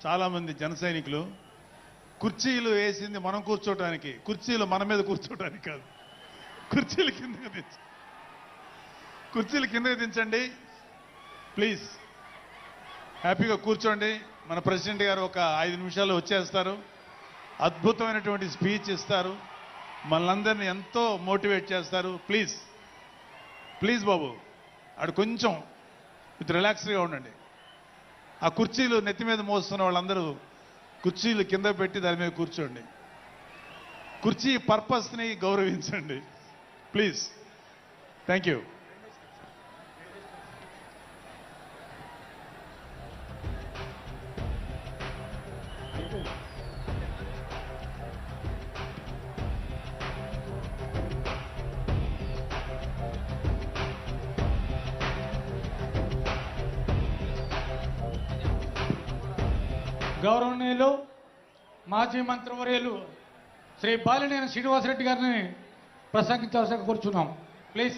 చాలామంది జన సైనికులు కుర్చీలు వేసింది మనం కూర్చోటానికి, కుర్చీలు మన మీద కూర్చోటానికి కాదు. కుర్చీలు కిందకి దించండి ప్లీజ్. హ్యాపీగా కూర్చోండి. మన ప్రెసిడెంట్ గారు ఒక 5 నిమిషాల్లో వచ్చేస్తారు. అద్భుతమైనటువంటి స్పీచ్ ఇస్తారు. మనందరినీ ఎంతో మోటివేట్ చేస్తారు. ప్లీజ్ ప్లీజ్ బాబు, అక్కడ కొంచెం రిలాక్స్గా ఉండండి. ఆ కుర్చీలు నెత్తి మీద మోస్తున్న వాళ్ళందరూ కుర్చీలు కింద పెట్టి దాని మీద కూర్చోండి. కుర్చీ పర్పస్ని గౌరవించండి ప్లీజ్. Thank you. గౌరవనీయులు మాజీ మంత్రివర్యులు శ్రీ బాలినేని శ్రీనివాసరెడ్డి గారిని ప్రసంగించాల్సి కోరుచున్నాం. ప్లీజ్.